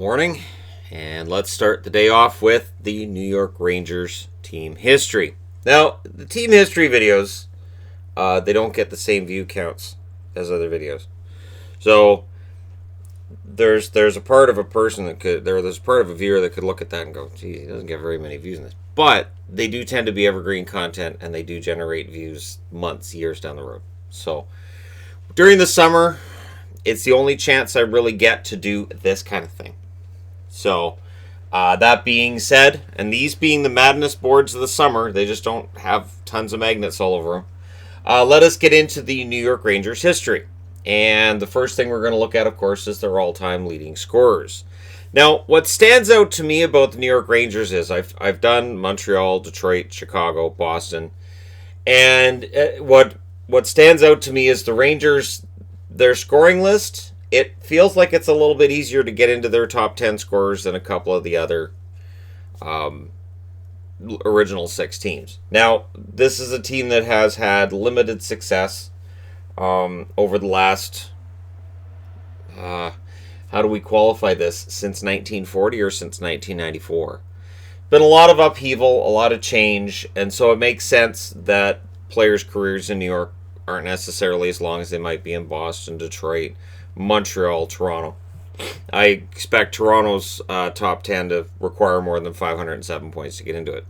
Morning, and let's start the day off with the New York Rangers team history. Now, the team history videos, they don't get the same view counts as other videos. So there's a part of a person that could there's a part of a viewer that could look at that and go, "Gee, he doesn't get very many views in this." But they do tend to be evergreen content, and they do generate views months, years down the road. So during the summer, it's the only chance I really get to do this kind of thing. So, that being said, and these being the madness boards of the summer, they just don't have tons of magnets all over them. Let us get into the New York Rangers history. And the first thing we're going to look at, of course, is their all-time leading scorers. Now, what stands out to me about the New York Rangers is I've done Montreal, Detroit, Chicago, Boston, and what stands out to me is the Rangers, their scoring list. It feels like it's a little bit easier to get into their top 10 scorers than a couple of the other original six teams. Now, this is a team that has had limited success over the last, how do we qualify this, since 1940 or since 1994. Been a lot of upheaval, a lot of change, and so it makes sense that players' careers in New York aren't necessarily as long as they might be in Boston, Detroit, Montreal, Toronto. I expect Toronto's top 10 to require more than 507 points to get into it.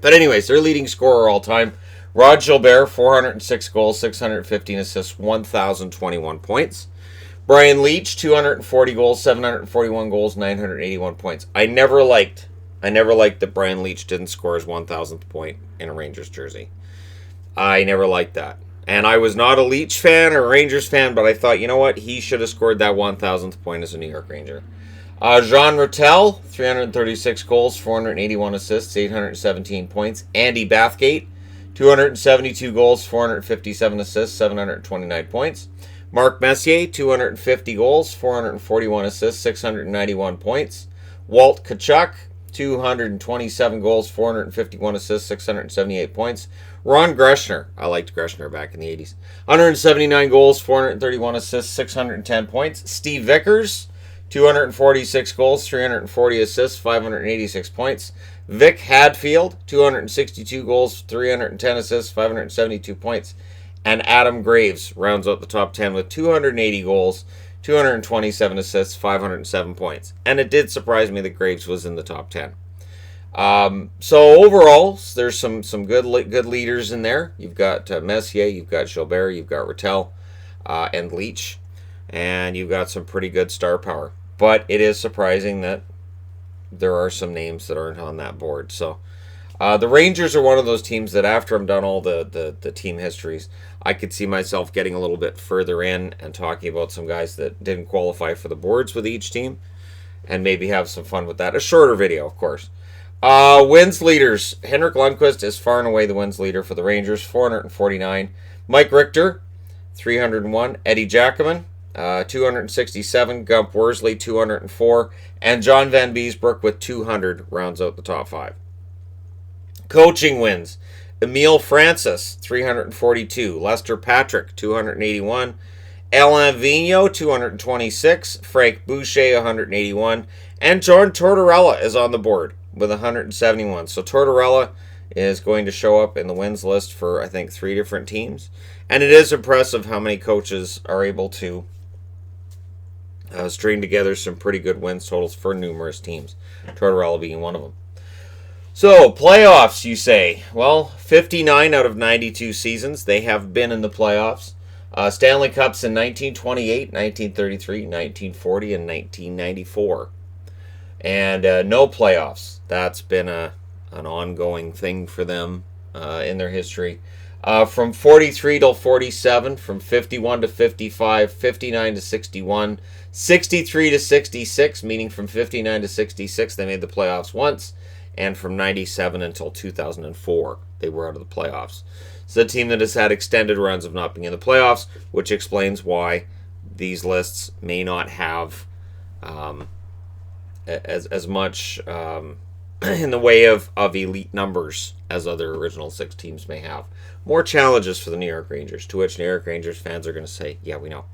But anyways, their leading scorer all time, Rod Gilbert, 406 goals, 615 assists, 1,021 points. Brian Leetch, 240 goals, 741 goals, 981 points. I never liked that Brian Leetch didn't score his 1,000th point in a Rangers jersey. I never liked that. And I was not a Leetch fan or a Rangers fan, but I thought, you know what? He should have scored that 1,000th point as a New York Ranger. Jean Rattel, 336 goals, 481 assists, 817 points. Andy Bathgate, 272 goals, 457 assists, 729 points. Mark Messier, 250 goals, 441 assists, 691 points. Walt Tkachuk, 227 goals, 451 assists, 678 points. Ron Greshner, I liked Greshner back in the 80s. 179 goals, 431 assists, 610 points. Steve Vickers, 246 goals, 340 assists, 586 points. Vic Hadfield, 262 goals, 310 assists, 572 points. And Adam Graves rounds out the top 10 with 280 goals, 227 assists, 507 points. And it did surprise me that Graves was in the top 10. So overall, there's some good leaders in there. You've got Messier, you've got Gilbert, you've got Rattel, and Leetch, and you've got some pretty good star power. But it is surprising that there are some names that aren't on that board. So the Rangers are one of those teams that after I'm done all the team histories, I could see myself getting a little bit further in and talking about some guys that didn't qualify for the boards with each team, and maybe have some fun with that. A shorter video, of course. Wins leaders. Henrik Lundqvist is far and away the wins leader for the Rangers, 449. Mike Richter, 301. Eddie Jacquemin, 267. Gump Worsley, 204. And John Van Beesbrook with 200 rounds out the top 5. Coaching wins. Emile Francis, 342. Lester Patrick, 281. Alain Vigneault, 226. Frank Boucher, 181. And John Tortorella is on the board with 171. So Tortorella is going to show up in the wins list for, I think, 3 different teams. And it is impressive how many coaches are able to string together some pretty good wins totals for numerous teams, Tortorella being one of them. So, playoffs, you say. Well, 59 out of 92 seasons, they have been in the playoffs. Stanley Cups in 1928, 1933, 1940, and 1994. And no playoffs. That's been an ongoing thing for them in their history. From 43 till 47, from 51 to 55, 59 to 61, 63 to 66, meaning from 59 to 66 they made the playoffs once, and from 97 until 2004 they were out of the playoffs. It's a team that has had extended runs of not being in the playoffs, which explains why these lists may not have as much in the way of elite numbers as other original six teams may have. More challenges for the New York Rangers, to which New York Rangers fans are going to say, yeah, we know.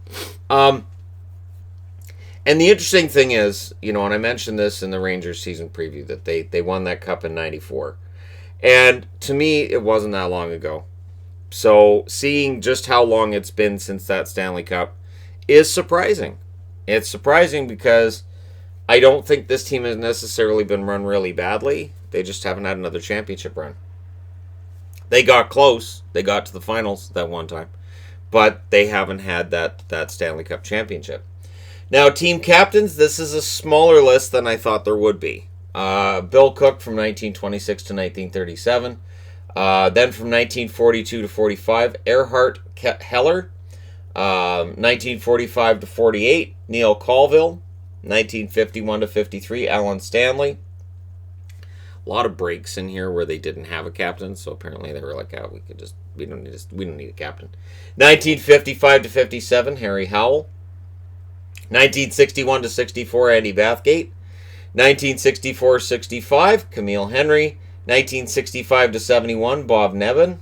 And the interesting thing is, and I mentioned this in the Rangers season preview, that they won that cup in 94. And to me, it wasn't that long ago. So seeing just how long it's been since that Stanley Cup is surprising. It's surprising because I don't think this team has necessarily been run really badly. They just haven't had another championship run. They got close. They got to the finals that one time. But they haven't had that Stanley Cup championship. Now, team captains, this is a smaller list than I thought there would be. Bill Cook from 1926 to 1937. Then from 1942 to 45, Erhard Heller. 1945 to 48, Neil Colville. 1951 to 53, Alan Stanley. A lot of breaks in here where they didn't have a captain, so apparently they were like, we don't need a captain. 1955 to 57, Harry Howell. 1961 to 64, Andy Bathgate. 1964-65, Camille Henry. 1965 to 71, Bob Nevin.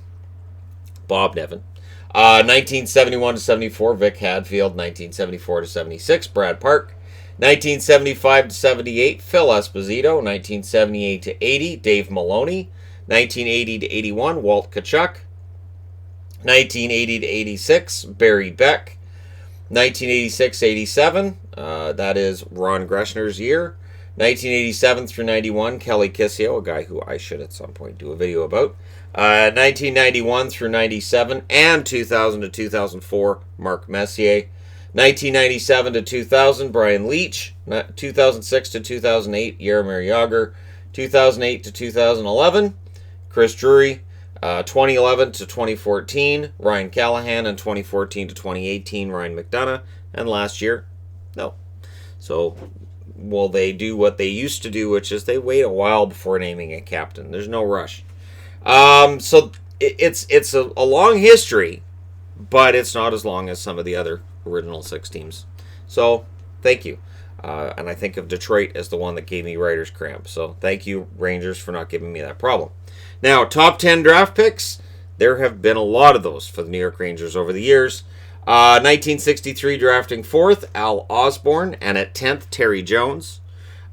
1971 to 74, Vic Hadfield. 1974 to 76, Brad Park. 1975 to 78, Phil Esposito. 1978 to 80, Dave Maloney. 1980 to 81, Walt Tkachuk. 1980 to 86, Barry Beck. 1986-87, that is Ron Greschner's year. 1987 through 91, Kelly Kissio, a guy who I should at some point do a video about. 1991 through 97, and 2000 to 2004, Mark Messier. 1997 to 2000, Brian Leach. 2006 to 2008, Jaromir Jagr. 2008 to 2011, Chris Drury. 2011 to 2014, Ryan Callahan. And 2014 to 2018, Ryan McDonough. And last year, no. So, will they do what they used to do, which is they wait a while before naming a captain. There's no rush. So, it's a long history, but it's not as long as some of the other original 6 teams. So, thank you. And I think of Detroit as the one that gave me writer's cramp. So, thank you, Rangers, for not giving me that problem. Now, top 10 draft picks. There have been a lot of those for the New York Rangers over the years. 1963 drafting 4th, Al Osborne, and at 10th, Terry Jones.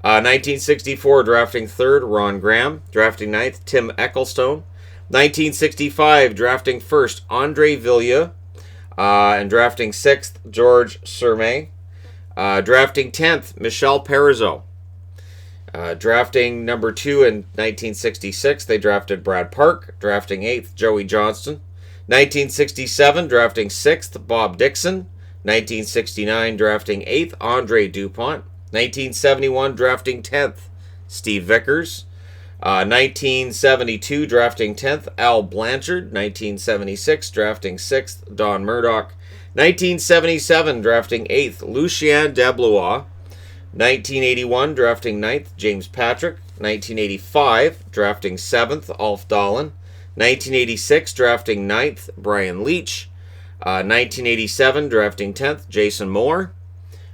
1964 drafting 3rd, Ron Graham. Drafting 9th, Tim Ecclestone. 1965 drafting 1st, Andre Villiers. And drafting 6th, George Surmay. Drafting 10th, Michel Parizeau. Drafting number 2 in 1966, they drafted Brad Park. Drafting 8th, Joey Johnston. 1967, drafting 6th, Bob Dixon. 1969, drafting 8th, Andre Dupont. 1971, drafting 10th, Steve Vickers. 1972, drafting 10th, Al Blanchard. 1976, drafting 6th, Don Murdoch. 1977, drafting 8th, Lucien Deblois. 1981, drafting 9th, James Patrick. 1985, drafting 7th, Alf Dolan. 1986, drafting 9th, Brian Leach. 1987, drafting 10th, Jason Moore.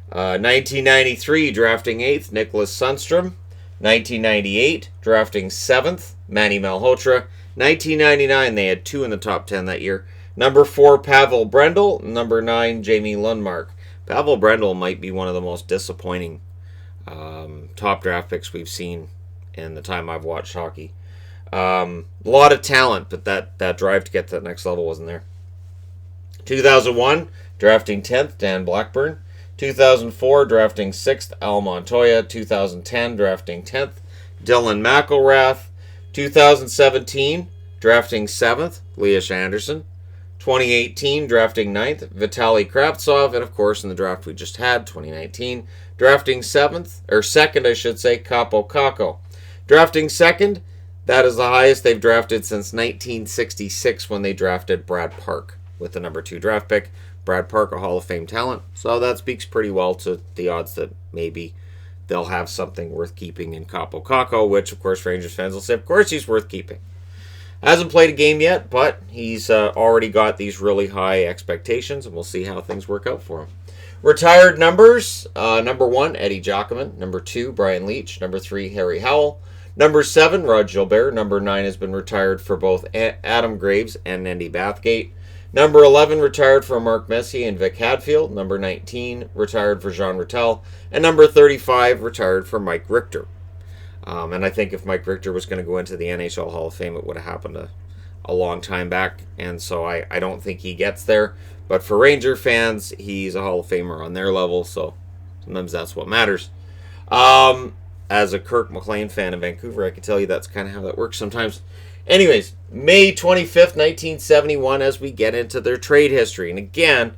1993, drafting 8th, Nicholas Sundstrom. 1998, drafting 7th, Manny Malhotra. 1999, they had 2 in the top 10 that year. Number 4, Pavel Brendel. Number 9, Jamie Lundmark. Pavel Brendel might be one of the most disappointing top draft picks we've seen in the time I've watched hockey. A lot of talent, but that drive to get to that next level wasn't there. 2001, drafting 10th, Dan Blackburn. 2004, drafting 6th, Al Montoya. 2010, drafting 10th, Dylan McElrath. 2017, drafting 7th, Elias Anderson. 2018, drafting 9th, Vitaly Kravtsov. And of course, in the draft we just had, 2019, drafting 2nd, Kaapo Kakko. Drafting 2nd, that is the highest they've drafted since 1966 when they drafted Brad Park with the number 2 draft pick. Brad Park, a Hall of Fame talent. So that speaks pretty well to the odds that maybe they'll have something worth keeping in Kaapo Kakko, which, of course, Rangers fans will say, of course he's worth keeping. Hasn't played a game yet, but he's already got these really high expectations, and we'll see how things work out for him. Retired numbers, number 1, Eddie Giacomin. Number 2, Brian Leach. Number 3, Harry Howell. Number 7, Rod Gilbert. Number 9 has been retired for both Adam Graves and Andy Bathgate. Number 11 retired for Mark Messier and Vic Hadfield. Number 19 retired for Jean Rattel. And number 35 retired for Mike Richter. And I think if Mike Richter was going to go into the NHL Hall of Fame, it would have happened a long time back. And so I don't think he gets there. But for Ranger fans, he's a Hall of Famer on their level. So sometimes that's what matters. As a Kirk McLean fan in Vancouver, I can tell you that's kind of how that works sometimes. Anyways, May 25th, 1971, as we get into their trade history. And again,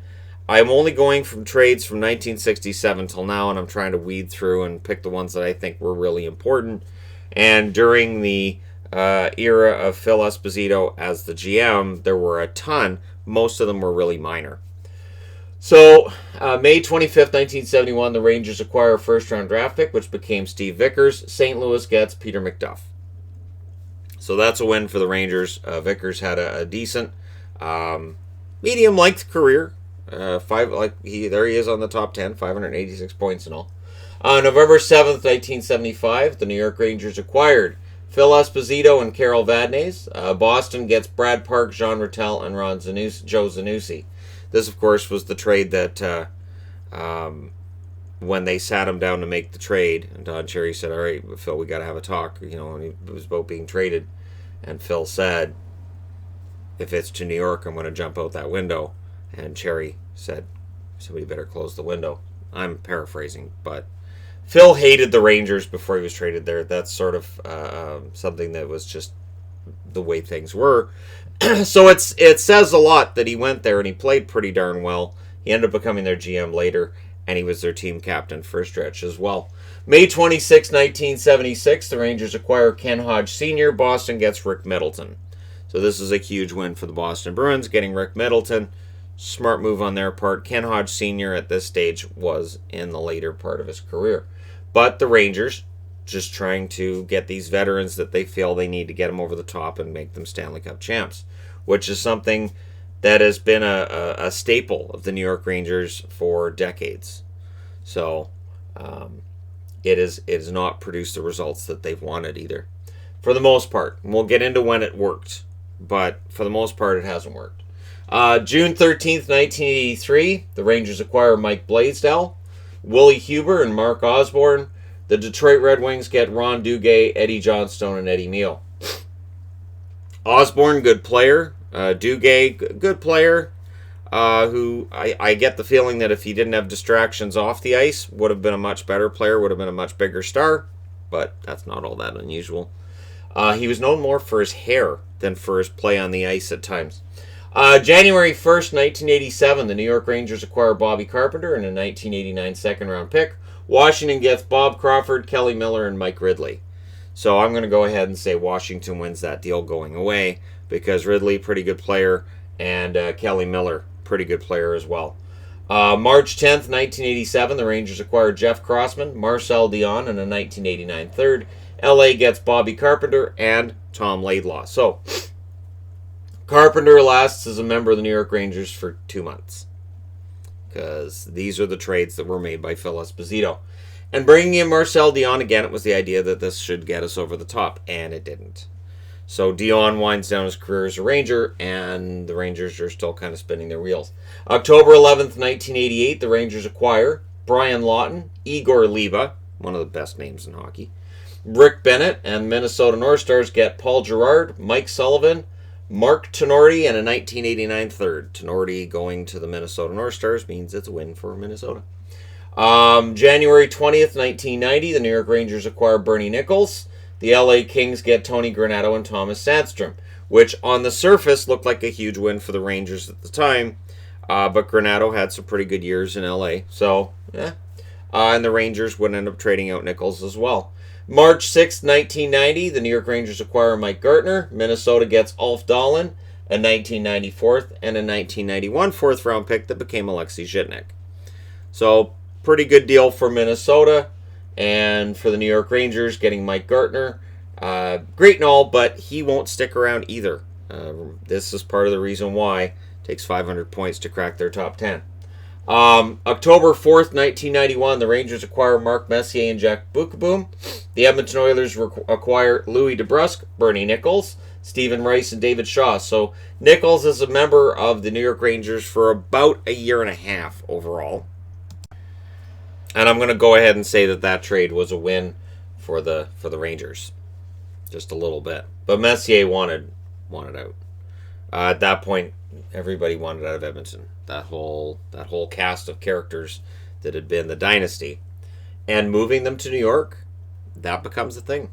I'm only going from trades from 1967 till now, and I'm trying to weed through and pick the ones that I think were really important. And during the era of Phil Esposito as the GM, there were a ton. Most of them were really minor. So, May 25th, 1971, the Rangers acquire a first-round draft pick, which became Steve Vickers. St. Louis gets Peter McDuff. So that's a win for the Rangers. Vickers had a decent, medium-length career. There he is on the top 10, 586 points and all. On November 7th, 1975, the New York Rangers acquired Phil Esposito and Carol Vadnais. Boston gets Brad Park, Jean Rattel, and Joe Zanussi. This, of course, was the trade that when they sat him down to make the trade, and Don Cherry said, all right, Phil, we got to have a talk, and it was about being traded. And Phil said, if it's to New York, I'm going to jump out that window. And Cherry said, somebody better close the window. I'm paraphrasing, but Phil hated the Rangers before he was traded there. That's sort of something that was just the way things were. So it says a lot that he went there and he played pretty darn well. He ended up becoming their GM later, and he was their team captain for a stretch as well. May 26, 1976, the Rangers acquire Ken Hodge Sr. Boston gets Rick Middleton. So this is a huge win for the Boston Bruins, getting Rick Middleton. Smart move on their part. Ken Hodge Sr. at this stage was in the later part of his career. But the Rangers, just trying to get these veterans that they feel they need to get them over the top and make them Stanley Cup champs, which is something that has been a staple of the New York Rangers for decades. So it has not produced the results that they've wanted either, for the most part. And we'll get into when it worked, but for the most part it hasn't worked. June 13th, 1983, the Rangers acquire Mike Blaisdell, Willie Huber, and Mark Osborne. The Detroit Red Wings get Ron Duguay, Eddie Johnstone, and Eddie Meal. Osborne, good player. Duguay, good player. Who I get the feeling that if he didn't have distractions off the ice, would have been a much better player, would have been a much bigger star. But that's not all that unusual. He was known more for his hair than for his play on the ice at times. January 1st, 1987, the New York Rangers acquire Bobby Carpenter and a 1989 second-round pick. Washington gets Bob Crawford, Kelly Miller, and Mike Ridley. So I'm going to go ahead and say Washington wins that deal going away, because Ridley, pretty good player, and Kelly Miller, pretty good player as well. March 10th, 1987, the Rangers acquire Jeff Crossman, Marcel Dion, and a 1989 third. LA gets Bobby Carpenter and Tom Laidlaw. So Carpenter lasts as a member of the New York Rangers for 2 months, because these are the trades that were made by Phil Esposito. And bringing in Marcel Dion, again, it was the idea that this should get us over the top, and it didn't. So Dion winds down his career as a Ranger, and the Rangers are still kind of spinning their wheels. October 11th, 1988, the Rangers acquire Brian Lawton, Igor Liba, one of the best names in hockey, Rick Bennett, and Minnesota North Stars get Paul Gerard, Mike Sullivan, Mark Tenorti, and a 1989 third. Tenorti going to the Minnesota North Stars means it's a win for Minnesota. January 20th, 1990, the New York Rangers acquire Bernie Nicholls. The LA Kings get Tony Granato and Thomas Sandstrom, which on the surface looked like a huge win for the Rangers at the time, but Granato had some pretty good years in LA. So, and the Rangers would end up trading out Nicholls as well. March 6th, 1990, the New York Rangers acquire Mike Gartner. Minnesota gets Ulf Dahlin, a 1994 and a 1991 fourth-round pick that became Alexei Zhitnik. So, pretty good deal for Minnesota, and for the New York Rangers, getting Mike Gartner. Great and all, but he won't stick around either. This is part of the reason why it takes 500 points to crack their top 10. October 4th, 1991, the Rangers acquire Mark Messier and Jack Bukaboom. The Edmonton Oilers acquire Louis DeBrusque, Bernie Nicholls. Stephen Rice, and David Shaw. So Nicholls is a member of the New York Rangers for about a year and a half overall. And I'm going to go ahead and say that trade was a win for the Rangers. Just a little bit. But Messier wanted out. At that point, everybody wanted out of Edmonton. That whole cast of characters that had been the dynasty. And moving them to New York, that becomes a thing.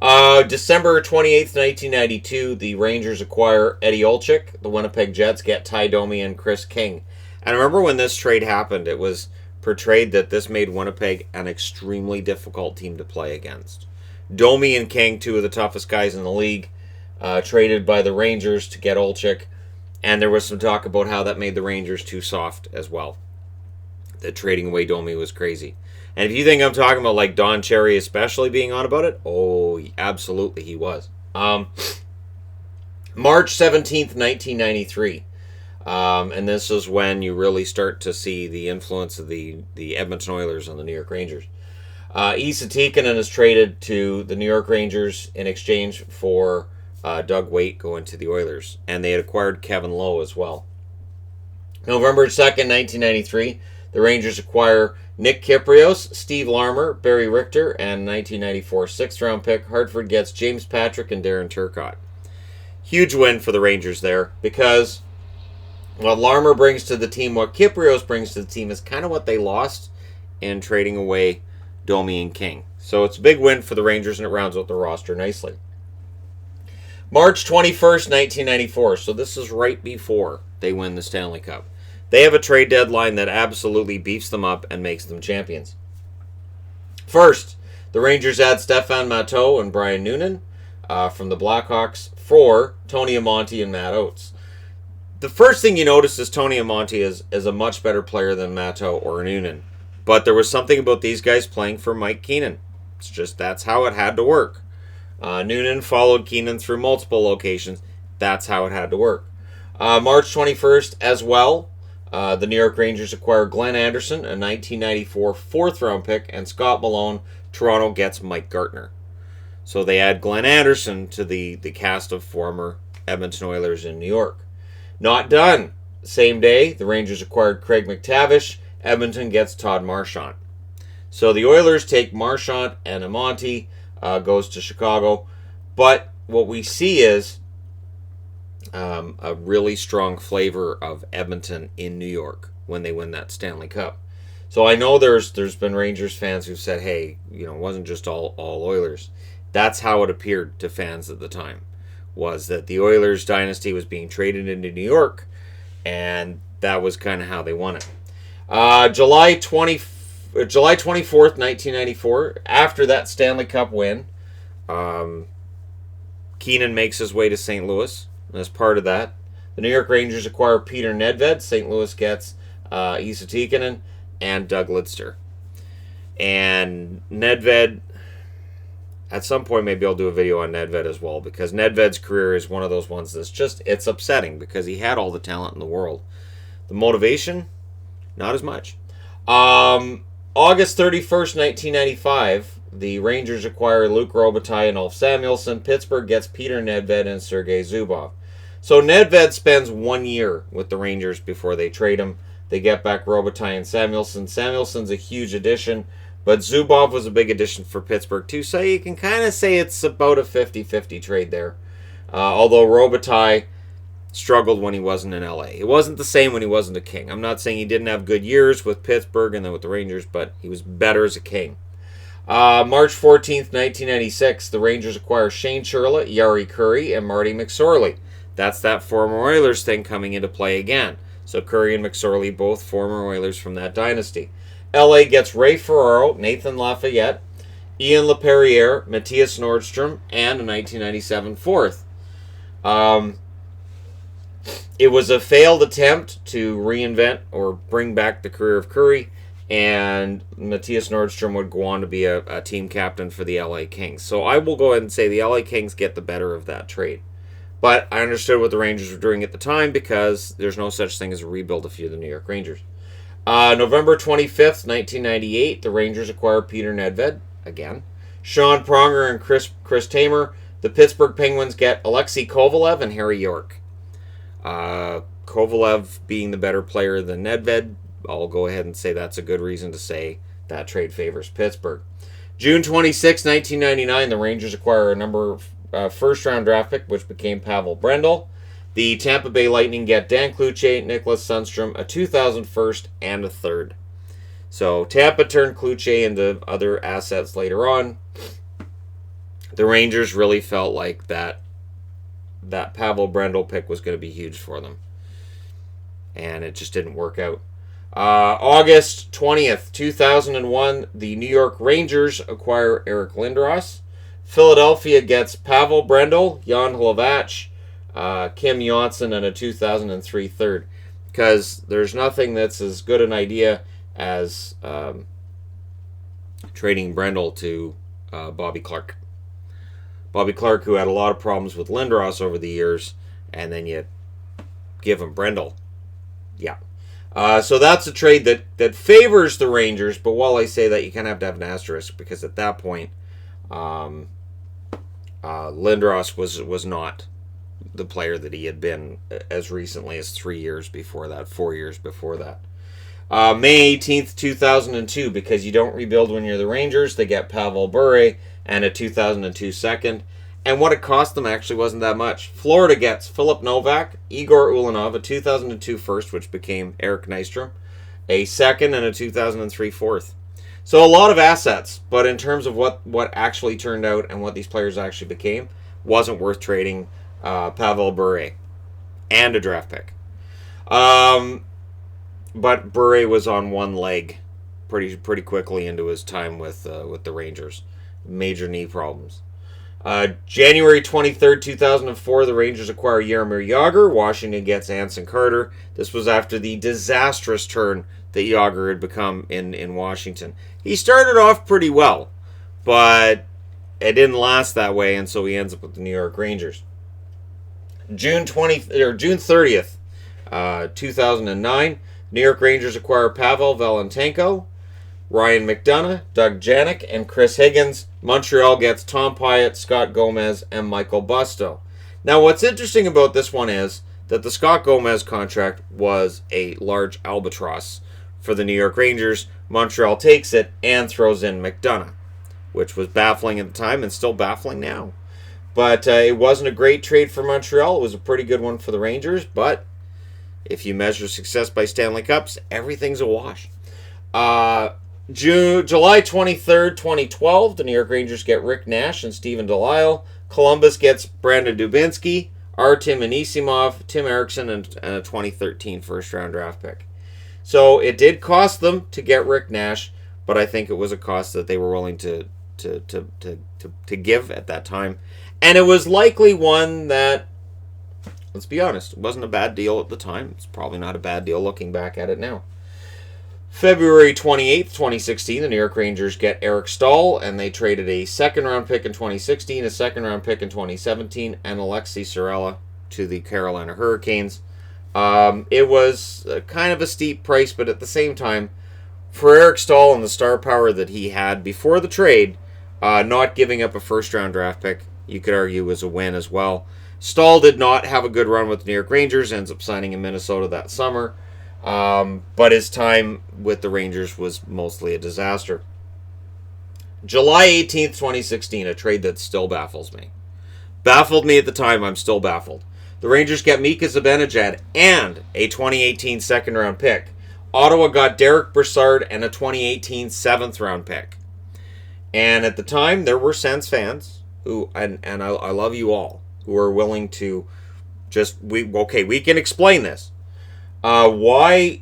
December 28th, 1992, the Rangers acquire Eddie Olczyk. The Winnipeg Jets get Ty Domi and Chris King. And I remember when this trade happened, it was portrayed that this made Winnipeg an extremely difficult team to play against. Domi and King, two of the toughest guys in the league, traded by the Rangers to get Olczyk. And there was some talk about how that made the Rangers too soft as well. That trading away Domi was crazy. And if you think I'm talking about like Don Cherry especially being on about it, oh, absolutely he was. March 17th, 1993. And this is when you really start to see the influence of the Edmonton Oilers on the New York Rangers. Esa Tikkanen is traded to the New York Rangers in exchange for Doug Weight going to the Oilers. And they had acquired Kevin Lowe as well. November 2nd, 1993, the Rangers acquire Nick Kyprios, Steve Larmer, Barry Richter, and 1994 sixth-round pick. Hartford gets James Patrick and Darren Turcotte. Huge win for the Rangers there because what Larmer brings to the team, what Kyprios brings to the team is kind of what they lost in trading away Domi and King. So it's a big win for the Rangers and it rounds out the roster nicely. March 21st, 1994. So this is right before they win the Stanley Cup. They have a trade deadline that absolutely beefs them up and makes them champions. First, the Rangers add Stefan Matteau and Brian Noonan from the Blackhawks for Tony Amonte and Matt Oates. The first thing you notice is Tony Amonte is a much better player than Matteau or Noonan. But there was something about these guys playing for Mike Keenan. It's just that's how it had to work. Noonan followed Keenan through multiple locations. That's how it had to work. March 21st as well. The New York Rangers acquire Glenn Anderson, a 1994 fourth-round pick, and Scott Malone. Toronto gets Mike Gartner. So they add Glenn Anderson to the cast of former Edmonton Oilers in New York. Not done. Same day, the Rangers acquired Craig McTavish. Edmonton gets Todd Marchant. So the Oilers take Marchant and Amonte, goes to Chicago. But what we see is a really strong flavor of Edmonton in New York when they win that Stanley Cup. So I know there's been Rangers fans who said, hey, it wasn't just all Oilers. That's how it appeared to fans at the time, was that the Oilers dynasty was being traded into New York, and that was kind of how they won it. July 24th, 1994, after that Stanley Cup win, Keenan makes his way to St. Louis. As part of that, the New York Rangers acquire Peter Nedved. St. Louis gets Esa Tikkanen and Doug Lidster. And Nedved, at some point maybe I'll do a video on Nedved as well, because Nedved's career is one of those ones that's it's upsetting because he had all the talent in the world. The motivation, not as much. August 31st, 1995, the Rangers acquire Luc Robitaille and Ulf Samuelsson. Pittsburgh gets Peter Nedved and Sergei Zubov. So Nedved spends 1 year with the Rangers before they trade him. They get back Robitaille and Samuelsson. Samuelsson's a huge addition, but Zubov was a big addition for Pittsburgh too, so you can kind of say it's about a 50-50 trade there. Although Robitaille struggled when he wasn't in LA. It wasn't the same when he wasn't a King. I'm not saying he didn't have good years with Pittsburgh and then with the Rangers, but he was better as a King. March 14th, 1996, the Rangers acquire Shane Churla, Yari Curry, and Marty McSorley. That's that former Oilers thing coming into play again. So Curry and McSorley, both former Oilers from that dynasty. LA gets Ray Ferraro, Nathan Lafayette, Ian LaPerriere, Matthias Nordstrom, and a 1997 fourth. It was a failed attempt to reinvent or bring back the career of Curry, and Matthias Nordstrom would go on to be a team captain for the LA Kings. So I will go ahead and say the LA Kings get the better of that trade. But I understood what the Rangers were doing at the time because there's no such thing as a rebuild if you're the New York Rangers. November 25th, 1998, the Rangers acquire Peter Nedved, again. Sean Pronger and Chris Tamer, The Pittsburgh Penguins get Alexei Kovalev and Harry York. Kovalev being the better player than Nedved, I'll go ahead and say that's a good reason to say that trade favors Pittsburgh. June 26, 1999, the Rangers acquire a first-round draft pick, which became Pavel Brendel. The Tampa Bay Lightning get Dan Cloutier, Nicholas Sundstrom, a 2001st, and a third. So Tampa turned Cloutier into other assets later on. The Rangers really felt like that Pavel Brendel pick was going to be huge for them. And it just didn't work out. August 20th, 2001, the New York Rangers acquire Eric Lindros. Philadelphia gets Pavel Brendel, Jan Hlavac, Kim Johnson, and a 2003 third. Because there's nothing that's as good an idea as trading Brendel to Bobby Clarke. Bobby Clarke, who had a lot of problems with Lindros over the years, and then you give him Brendel. Yeah. So that's a trade that favors the Rangers, but while I say that, you kind of have to have an asterisk, because at that point, Lindros was not the player that he had been as recently as 3 years before that, 4 years before that. May 18th, 2002, because you don't rebuild when you're the Rangers, they get Pavel Bure and a 2002 second. And what it cost them actually wasn't that much. Florida gets Philip Novak, Igor Ulanov, a 2002 first, which became Eric Nystrom, a second, and a 2003 fourth. So a lot of assets, but in terms of what actually turned out and what these players actually became, wasn't worth trading Pavel Bure and a draft pick. But Bure was on one leg pretty quickly into his time with the Rangers. Major knee problems. January 23rd, 2004, the Rangers acquire Jaromir Jagr. Washington gets Anson Carter. This was after the disastrous turn that Jagr had become in Washington. He started off pretty well, but it didn't last that way, and so he ends up with the New York Rangers. June 30th, 2009, New York Rangers acquire Pavel Valentenko, Ryan McDonough, Doug Janik, and Chris Higgins. Montreal gets Tom Pyatt, Scott Gomez, and Michael Busto. Now, what's interesting about this one is that the Scott Gomez contract was a large albatross for the New York Rangers. Montreal takes it and throws in McDonough, which was baffling at the time and still baffling now. But it wasn't a great trade for Montreal. It was a pretty good one for the Rangers, but if you measure success by Stanley Cups, everything's a wash. July 23rd, 2012, the New York Rangers get Rick Nash and Steven Delisle. Columbus gets Brandon Dubinsky, Artem Anisimov, Tim Erickson, and a 2013 first-round draft pick. So it did cost them to get Rick Nash, but I think it was a cost that they were willing to give at that time. And it was likely one that, let's be honest, it wasn't a bad deal at the time. It's probably not a bad deal looking back at it now. February 28th, 2016, the New York Rangers get Eric Stahl, and they traded a second-round pick in 2016, a second-round pick in 2017, and Alexei Zuccarello to the Carolina Hurricanes. It was kind of a steep price, but at the same time, for Eric Stahl and the star power that he had before the trade, not giving up a first-round draft pick, you could argue was a win as well. Stahl did not have a good run with the New York Rangers, ends up signing in Minnesota that summer. But his time with the Rangers was mostly a disaster. July 18th, 2016, a trade that still baffles me. Baffled me at the time, I'm still baffled. The Rangers get Mika Zibanejad and a 2018 second-round pick. Ottawa got Derek Brassard and a 2018 seventh-round pick. And at the time, there were Sens fans who, and I love you all, who were willing to we can explain this. Why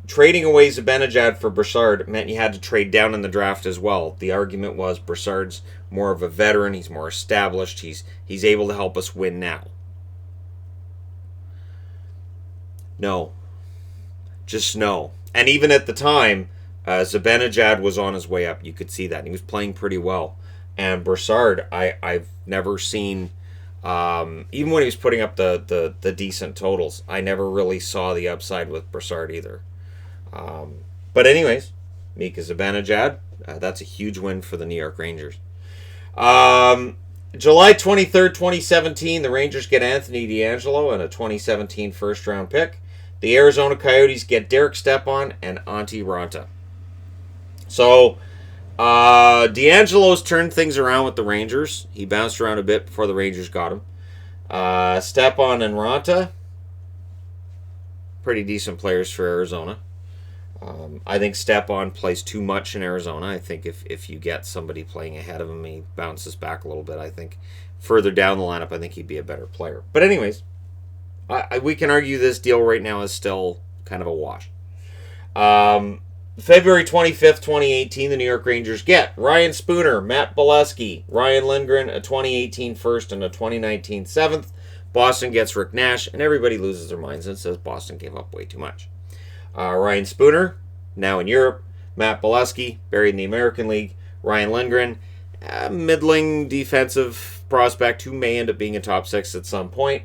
trading away Zibanejad for Brassard meant you had to trade down in the draft as well. The argument was Brassard's more of a veteran, he's more established, he's able to help us win now. No. Just no. And even at the time, Zibanejad was on his way up. You could see that. He was playing pretty well. And Brassard, I've never seen... even when he was putting up the decent totals, I never really saw the upside with Brassard either. But anyways, Mika Zibanejad, that's a huge win for the New York Rangers. July 23rd, 2017, the Rangers get Anthony DeAngelo and a 2017 first-round pick. The Arizona Coyotes get Derek Stepan and Antti Raanta. So, DeAngelo's turned things around with the Rangers. He bounced around a bit before the Rangers got him. Stepan and Raanta, pretty decent players for Arizona. I think Stepan plays too much in Arizona. I think if you get somebody playing ahead of him, he bounces back a little bit. I think further down the lineup, I think he'd be a better player. But anyways, we can argue this deal right now is still kind of a wash. February 25th, 2018, the New York Rangers get Ryan Spooner, Matt Bolesky, Ryan Lindgren, a 2018 first and a 2019 seventh. Boston gets Rick Nash, and everybody loses their minds and says Boston gave up way too much. Ryan Spooner, now in Europe. Matt Bolesky, buried in the American League. Ryan Lindgren, middling defensive prospect who may end up being a top six at some point.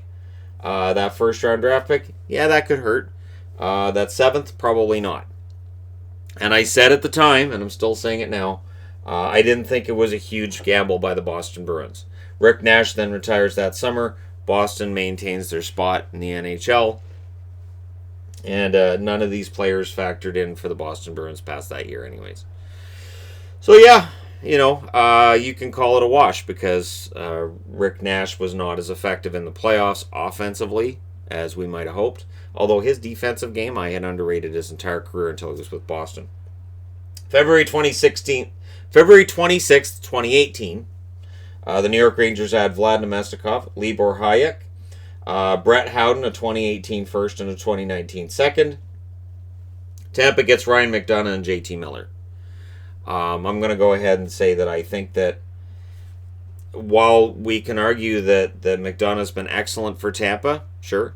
That first round draft pick, yeah, that could hurt. That seventh, probably not. And I said at the time, and I'm still saying it now, I didn't think it was a huge gamble by the Boston Bruins. Rick Nash then retires that summer. Boston maintains their spot in the NHL. And none of these players factored in for the Boston Bruins past that year anyways. So yeah, you can call it a wash because Rick Nash was not as effective in the playoffs offensively as we might have hoped. Although his defensive game, I had underrated his entire career until he was with Boston. February 26th, 2018, the New York Rangers add Vlad Namestnikov, Libor Hayek, Brett Howden, a 2018 first and a 2019 second. Tampa gets Ryan McDonough and JT Miller. I'm going to go ahead and say that I think that while we can argue that McDonough's been excellent for Tampa, sure,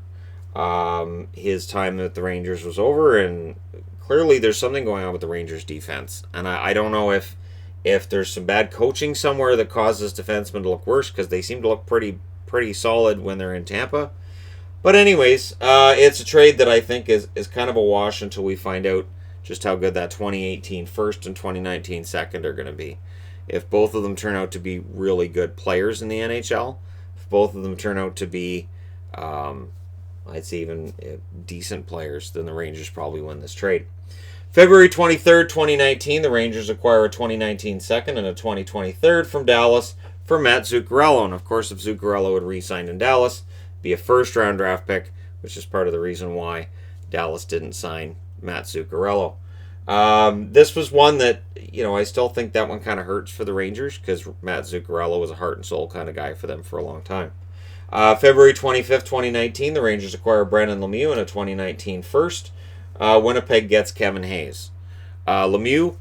his time at the Rangers was over, and clearly there's something going on with the Rangers defense. And I don't know if there's some bad coaching somewhere that causes defensemen to look worse, because they seem to look pretty solid when they're in Tampa. But anyways, it's a trade that I think is kind of a wash until we find out just how good that 2018 first and 2019 second are going to be. If both of them turn out to be really good players in the NHL, if both of them turn out to be, I'd say even decent players, then the Rangers probably win this trade. February 23rd, 2019, the Rangers acquire a 2019 second and a 2020 third from Dallas for Matt Zuccarello. And of course, if Zuccarello had re-signed in Dallas, be a first-round draft pick, which is part of the reason why Dallas didn't sign Matt Zuccarello. This was one that, I still think that one kind of hurts for the Rangers because Matt Zuccarello was a heart and soul kind of guy for them for a long time. February 25th, 2019, the Rangers acquire Brendan Lemieux in a 2019 first. Winnipeg gets Kevin Hayes. Lemieux,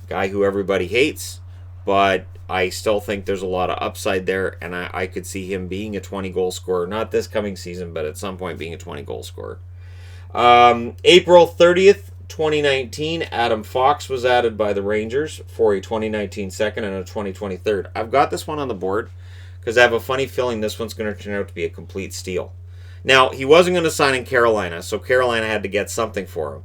guy who everybody hates, but I still think there's a lot of upside there, and I could see him being a 20-goal scorer. Not this coming season, but at some point being a 20-goal scorer. April 30th, 2019, Adam Fox was added by the Rangers for a 2019 second and a 2020 third. I've got this one on the board because I have a funny feeling this one's going to turn out to be a complete steal. Now, he wasn't going to sign in Carolina, so Carolina had to get something for him.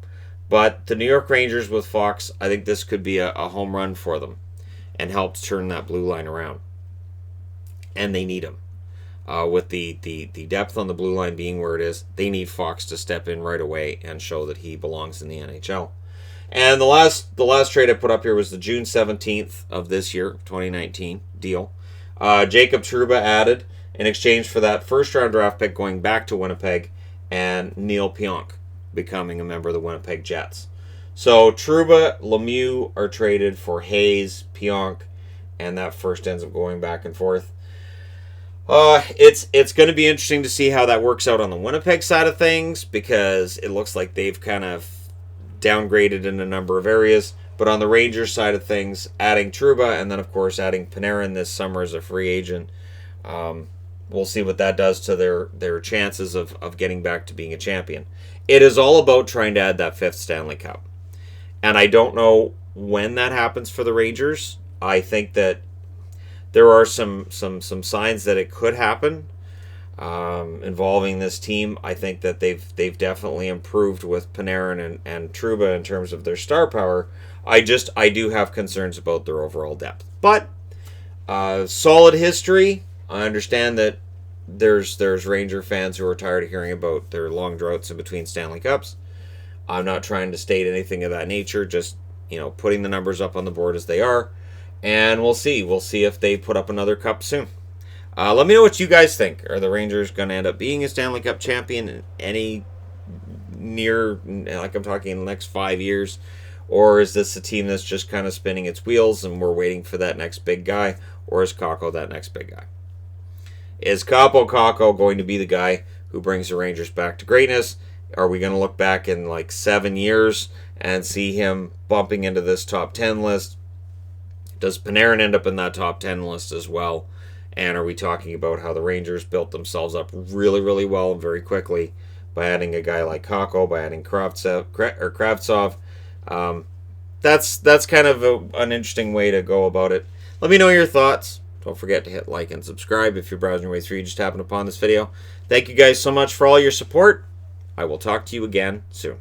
But the New York Rangers with Fox, I think this could be a home run for them and help turn that blue line around. And they need him. With the depth on the blue line being where it is, they need Fox to step in right away and show that he belongs in the NHL. And the last trade I put up here was the June 17th of this year, 2019 deal. Jacob Trouba added in exchange for that first-round draft pick going back to Winnipeg and Neil Pionk becoming a member of the Winnipeg Jets. So Trouba, Lemieux are traded for Hayes, Pionk, and that first ends up going back and forth. It's going to be interesting to see how that works out on the Winnipeg side of things because it looks like they've kind of downgraded in a number of areas. But on the Rangers side of things, adding Trouba and then, of course, adding Panarin this summer as a free agent, we'll see what that does to their chances of getting back to being a champion. It is all about trying to add that fifth Stanley Cup. And I don't know when that happens for the Rangers. I think that there are some signs that it could happen involving this team. I think that they've definitely improved with Panarin and Trouba in terms of their star power. I do have concerns about their overall depth. But Solid history. I understand that there's Ranger fans who are tired of hearing about their long droughts in between Stanley Cups. I'm not trying to state anything of that nature, just, putting the numbers up on the board as they are. And we'll see. We'll see if they put up another cup soon. Let me know what you guys think. Are the Rangers going to end up being a Stanley Cup champion in any near, like I'm talking in the next 5 years? Or is this a team that's just kind of spinning its wheels and we're waiting for that next big guy? Or is Kakko that next big guy? Is Kaapo Kakko going to be the guy who brings the Rangers back to greatness? Are we going to look back in like 7 years and see him bumping into this top 10 list? Does Panarin end up in that top 10 list as well? And are we talking about how the Rangers built themselves up really, really well and very quickly by adding a guy like Kakko, by adding Kravtsov? That's kind of an interesting way to go about it. Let me know your thoughts. Don't forget to hit like and subscribe if you're browsing your way through. You just happened upon this video. Thank you guys so much for all your support. I will talk to you again soon.